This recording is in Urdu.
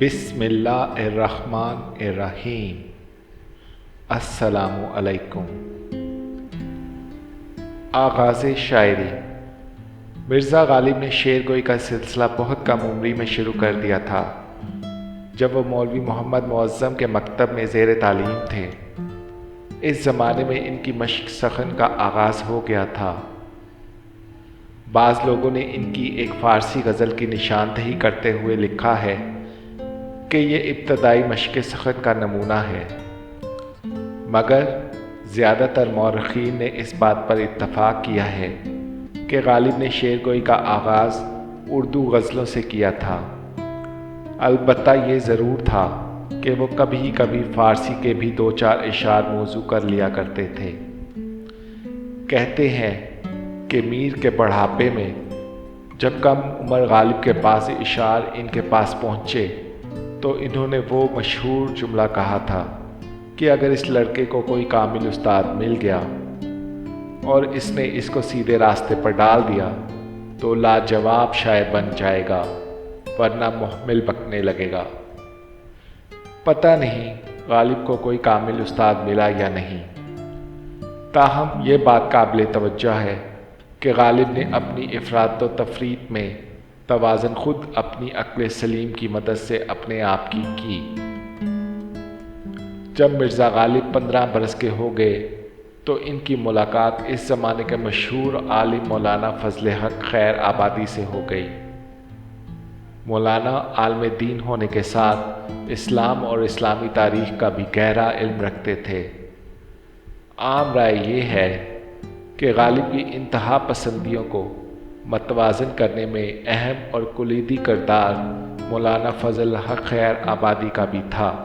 بسم اللہ الرحمن الرحیم۔ السلام علیکم۔ آغاز شاعری۔ مرزا غالب نے شعر گوئی کا سلسلہ بہت کم عمری میں شروع کر دیا تھا، جب وہ مولوی محمد معظم کے مکتب میں زیر تعلیم تھے۔ اس زمانے میں ان کی مشق سخن کا آغاز ہو گیا تھا۔ بعض لوگوں نے ان کی ایک فارسی غزل کی نشاندہی کرتے ہوئے لکھا ہے کہ یہ ابتدائی مشق سخن کا نمونہ ہے، مگر زیادہ تر مورخین نے اس بات پر اتفاق کیا ہے کہ غالب نے شعر گوئی کا آغاز اردو غزلوں سے کیا تھا۔ البتہ یہ ضرور تھا کہ وہ کبھی کبھی فارسی کے بھی دو چار اشعار موضوع کر لیا کرتے تھے۔ کہتے ہیں کہ میر کے بڑھاپے میں جب کم عمر غالب کے بعض اشعار ان کے پاس پہنچے تو انہوں نے وہ مشہور جملہ کہا تھا کہ اگر اس لڑکے کو کوئی کامل استاد مل گیا اور اس نے اس کو سیدھے راستے پر ڈال دیا تو لاجواب شاعر بن جائے گا، ورنہ محمل بکنے لگے گا۔ پتہ نہیں غالب کو کوئی کامل استاد ملا یا نہیں، تاہم یہ بات قابل توجہ ہے کہ غالب نے اپنی افراط و تفریط میں توازن خود اپنی عقل سلیم کی مدد سے اپنے آپ کی۔ جب مرزا غالب 15 برس کے ہو گئے تو ان کی ملاقات اس زمانے کے مشہور عالم مولانا فضل حق خیر آبادی سے ہو گئی۔ مولانا عالم دین ہونے کے ساتھ اسلام اور اسلامی تاریخ کا بھی گہرا علم رکھتے تھے۔ عام رائے یہ ہے کہ غالب کی انتہا پسندیوں کو متوازن کرنے میں اہم اور کلیدی کردار مولانا فضل حق خیر آبادی کا بھی تھا۔